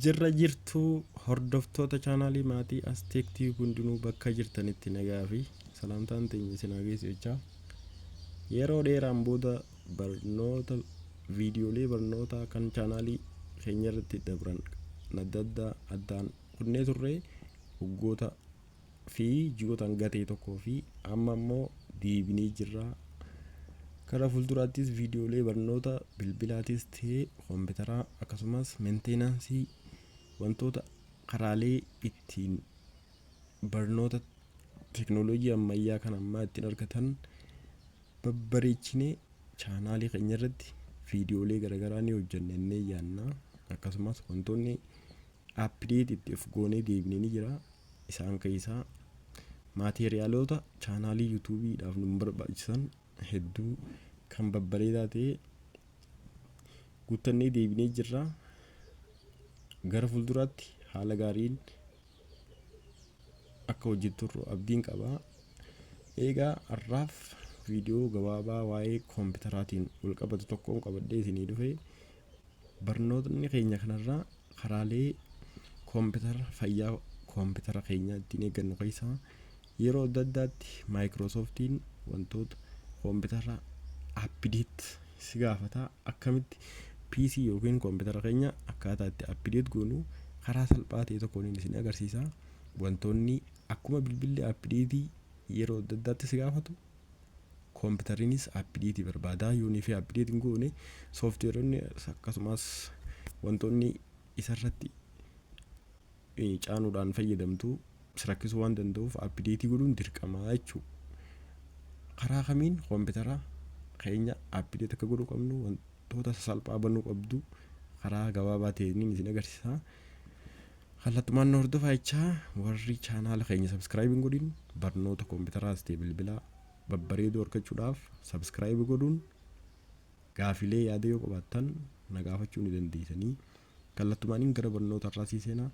Jirra jirtuu hordoftoota chaanaalii maatii asteektii hundinuu bakka jirtanitti nagaa fi salaamtaan teenya isin geessichaa yeroo dheeraan booda barnoota viidiyoolee barnootaa kan chaanaalii keenya irratti dabran nadda addaan kunnee turre waggoota fi ji'ootaan gatee tokkoo fi amma immoo deebinee jirra. Kara fuulduraattis viidiyoolee barnoota bilbilaatis ta'ee komputeraa akkasumas meenteenaansii wantoota karaalee ittiin barnoota teknooloojii ammayyaa kan ammaa ittiin argatan babbareechinee chaanaalii keenya irratti viidiyoolee garaagaraa ni hojjannee yaanna. Akkasumas wantoonni apdeet itti of goonee deebinee ni jira. Isaan keessaa maateriyaaloota chaanaalii yuutuubiidhaaf nu barbaachisan hedduu kan babbareedaa ta'e guuttannee deebinee jirra. Gara fuulduraatti haala gaariin akka hojjetturru abdiin qaba. Egaa har'aaf viidiyoo gabaabaa waa'ee komputeraatiin wal qabatu tokkoon qabadhee isinii dhufe. Barnootni keenya kanarraa karaalee komputera fayyaa komputera keenya ittiin eeggannu keessaa yeroo adda addaatti maayikiroosooftiin wantoota komputera apdeet si gaafata. Akkamitti PC yookiin komputera keenya akkaataa itti apdeet goonu karaa salphaa ta'e tokkoon isin agarsiisa. Wantoonni akkuma bilbilli apdeetii yeroo adda addaatti si gaafatu komputerinis apdeetii barbaada. Yoonii fi apdeetiin goone sooftiweeronni akkasumas wantoonni isarratti caanuudhaan fayyadamtu rakkisuu waan danda'uuf apdeetii godhuun dirqama jechuudha. Karaa kamiin komputera keenya apdeet akka godhuu qabnu wantoota salphaa banuu qabdu karaa gabaabaa ta'een isin agarsiisa. Kallattumaan hordofaa warri chaanaala keenya sabskiraayib godhin barnoota komputeraas ta'e bilbilaa babbareedoo argachuudhaaf sabskiraayib godhuun gaafilee yaada yoo qabaattan na gaafachuu ni dandeessanii. Kallattumaan gara barnoota irraa seenaa.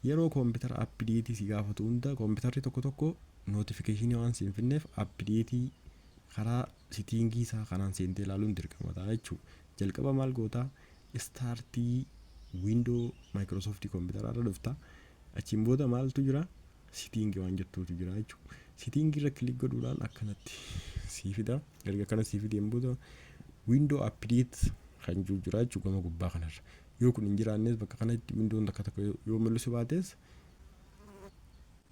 Yeroo komputera apdeetii si gaafatu hunda komputerri tokko notifiikeeshinii waan siin finneef apdeetii karaa sitiingii isaa kanaan seentee ilaaluun dirqama ta'a jechuudha. Jalqaba maal goota istaartii wiindoo maayikiroosooftii komputeraa irra dhufta. Achiin booda maaltu jira sitiingii waan jettuutu jira jechuudha. Sitiingii irra kilik godhuudhaan akkanatti sii fida. Erga kana sii fideen booda wiindoo apdeet kan jira jechuudha gama gubbaa kanarra. Yoo kun hin jiraannes bakka kanatti wiindoon takka yoo mul'isu baates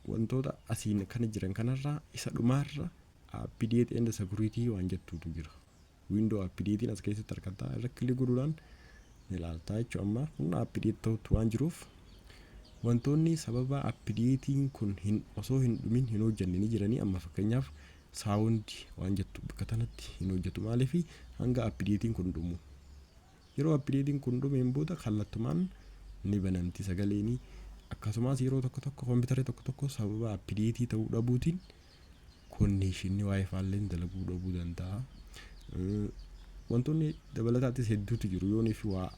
wantoota asiin kana jiran kanarraa isa dhumaarra apdeet and security waan jettuutu jira. Wiindoo apdeetiin as keessatti argata. Irra kilik godhuudhaan ilaaltaa jechuudha. Amma kun apdeet ta'utu waan jiruuf wantoonni sababa apdeetiin kun osoo hin dhumin hin hojjanne ni jiranii. Amma fakkeenyaaf saawundi waan jettu bakka kanatti hin hojjetu. Maaliif hanga apdeetiin kun dhumu. Yeroo apdeetiin kun dhumeen booda kallattumaan ni banamti sagaleeni. Akkasumas yeroo tokko komputerri tokko sababa apdeetii ta'uu dhabuutiin konnekshinii waayifaallee dalaguu dhabuu danda'a. Wantoonni dabalataatis hedduutu jiru. Yoonii fi waa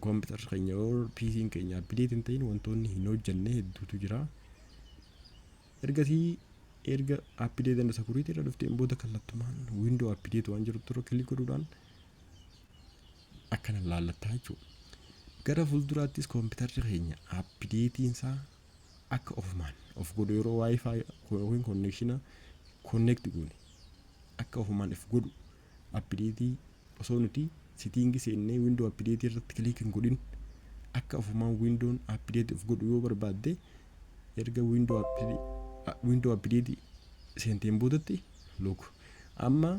komputerri keenya yoo PC'n keenya apdeetiin ta'in wantoonni hin hojjanne hedduutu jira. Erga apdeet and security irra dhufteen booda kallattumaan wiindoo apdeet waan jirutti irra kilik godhuudhaan akkana laallattaa jechuudha. Gara fuulduraattis komputerri keenya apdeetiin isaa akka ofumaan of godhu yeroo waayifaa yookiin konnekshinaa konneekti goone akka ofumaan of godhu apdeetii osoo nuti sitiingii seennee wiindoo apdeetii irratti kilik hin godhin akka ofumaan wiindoon apdeet of godhu yoo barbaadde erga wiindoo apdeetii seenteen boodatti loogu. Amma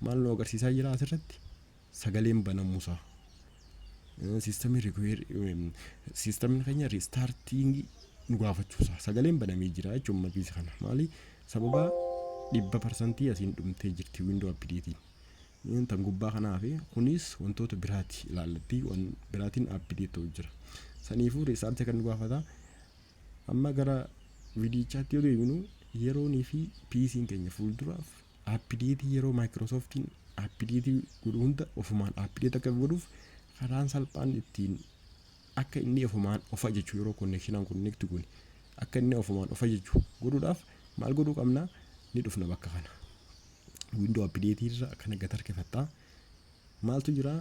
maal nu agarsiisaa jira asirratti sagaleen banamuusaa. Siistamiin keenya riistaartiingii nu gaafachuusaa sagaleen banamee jira jechuun mabiisa kana. Maali sababa 100% asiin dhumtee jirti wiindoo apdeetiin. Tan gubbaa kanaaf kunis wantoota biraati ilaallatti waan biraatiin apdeet ta'u jira. Saniifuu riistaartii kan nu gaafata. Amma gara viidiyichaatti yoo deebinu yeroonii fi PC'n keenya fuulduraaf apdeetii yeroo maayikiroosooftiin apdeetii godhu hunda ofumaan apdeet akka godhuuf karaan salphaan ittiin akka inni ofumaan ofa jechuu yeroo konnekshinaan konneekti goone akka inni ofumaan ofa jechuu godhuudhaaf maal godhuu qabna ni dhufna bakka kana. Wiindoo apdeetii irra kana gad harkifattaa maaltu jira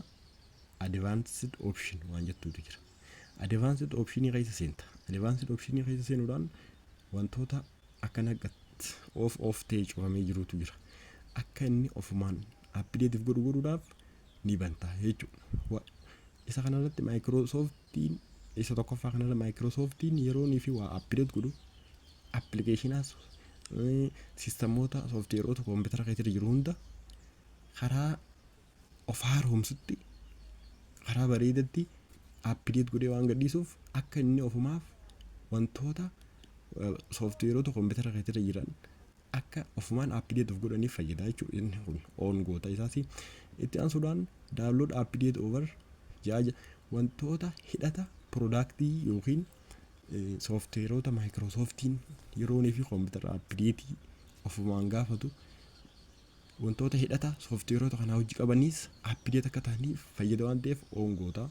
advanced option waan jettuutu jira. advanced option keessa seenta. Advanced option keessa seenuudhaan wantoota akka naqat of ta'e cufamee jirutu jira. Akka inni ofumaan update godhuudhaaf ni banta jechuudha. Isa kanarratti Microsoftiin isa tokkoffaa kanarra Microsoftiin yeroonii fi waa update godhu applicationas sistemoota softwareota komputera keessa jiru hunda karaa of haaromsutti karaa bareedatti update godhee waan gadhiisuuf akka inni ofumaaf wantoota softwareota komputera keessa jiran akka ofumaan update of godhaniif fayyada jechuudha. Inni kun on goota isaati. Itti aansuudhaan download update over jaaja wantoota hidhata productii yookiin softwareota Microsoftiin yeroonii fi komputera update ofumaan gaafatu wantoota hidhata softwareota kanaa hojii qabaniis update akka ta'aniif fayyada waan ta'eef on goota.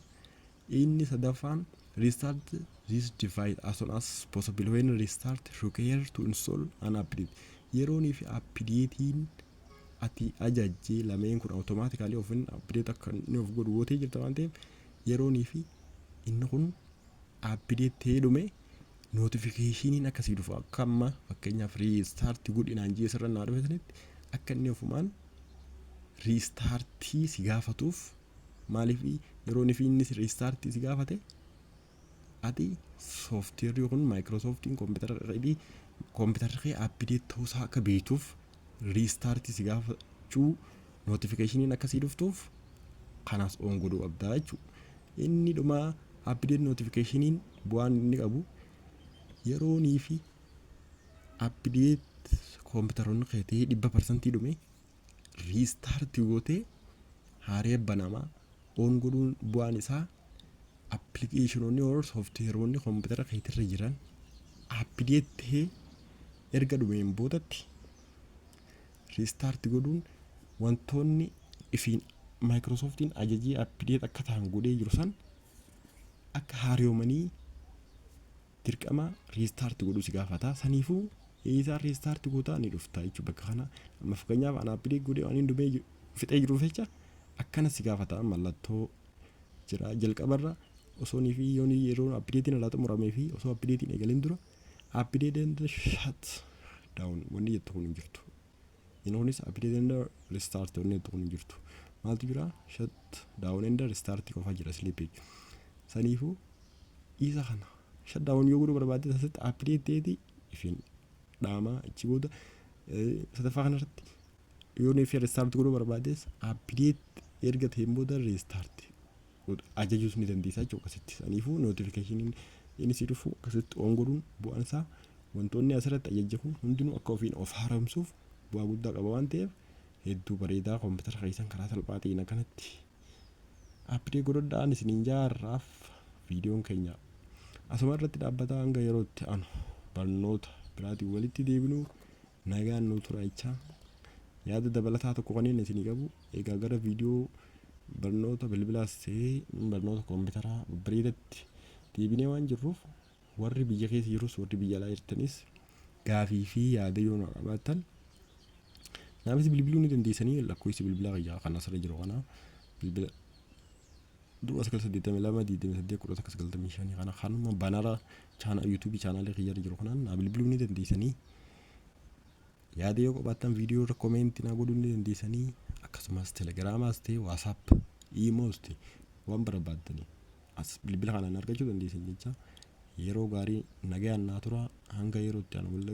Inni sadaffaan restart this device as soon as possible when restart require to install an update. Yeroonii fi updatein ati ajajjee lameen kun automatically ofin update akka inni of godhu wootee jirta waan ta'eef yeroonii fi inni kun update ta'ee dhume notificationiin akkasii dhufu akka amma fakkeenyaaf restart godhinaan jee sirra naa dhufetanitti akka inni ofumaan restartii si gaafatuuf maaliif yeroonii fi inni restartii si gaafate ati software yookiin Microsoftiin komputera kee update ta'uusaa akka beektuuf restartii si gaafachuu notificationiin akkasii dhuftuuf kanaas on godhuu qabdaa jechuudha. Inni dhumaa update notificationiin bu'aan inni qabu yeroonii fi update komputeroonni keetii 100% dhume restart gootee haaree banamaa on godhuun bu'aan isaa applicationonni or softwareonni komputera keetirra jiran update ta'ee erga dhumeen boodatti restart godhuun wantoonni ifiin Microsoftiin ajajii update akka ta'an godhee jiru san akka haariyoomanii dirqama restart godhuu si gaafata. Saniifuu isaa restart gootaa ni dhufta jechuudha. Bakka kana amma fakkeenyaaf ana update godhee waan hin dhumee fixee jiruuf jecha akkana si gaafata. Mallattoo jira jalqabarra osoonii fi yoonii yeroo updatein alaa xumuramee fi osoo updatein eegaleen dura update and shut down wanni jettu kun hin jirtu. Inoonis update and restart wanni jettu kun hin jirtu. Maaltu jira shut down and restart qofa jira sleeping. Saniifuu isa kana shut down yoo godhuu barbaadde asitti update ta'eeti ifin dhaamaa achi booda sadaffaa kanarratti yoonii fi restart godhuu barbaaddes update erga ta'een booda restart ajajuus ni dandeessa jechuudha akkasitti. Saniifuu notificationiin inni si dhufu akkasitti on godhuun bu'aan isaa wantoonni asirratti ajajja kun hundinuu akka ofiin of haaromsuuf bu'aa guddaa qaba waan ta'eef hedduu bareedaa komputera keessan karaa salphaa ta'een akkanatti update godhadhaan isiniin jaarraaf viidiyoon keenya asuma irratti dhaabbataa hanga yerootti anu barnoota biraatiin walitti deebinuu nagaan nu turaacha yaada dabalataa tokko kanneen isinii qabu egaa gara viidiyoo barnoota bilbilaas ta'ee barnoota komputeraa bareedatti deebinee waan jirruuf warri biyya keessa jirus warri biyya alaa jirtanis gaafii fi yaada yoo nu qabaattan naafis bilbiluu ni dandeessanii lakkoofsi bilbilaa kiyyaa kan asirra jiru kana bilbila dua 982 kana kanuma banara channel YouTube channel kiyyaa jiru kanaan na bilbiluu ni dandeessanii yaada yoo qabaattan viidiyoo irra comment na godhuu ni dandeessanii akkasumas Telegramaas ta'e WhatsApp emails ta'e waan barbaaddanii as bilbila kanaan argachuu dandeessan jecha yeroo gaarii nagaan naa tura hanga yerootti anu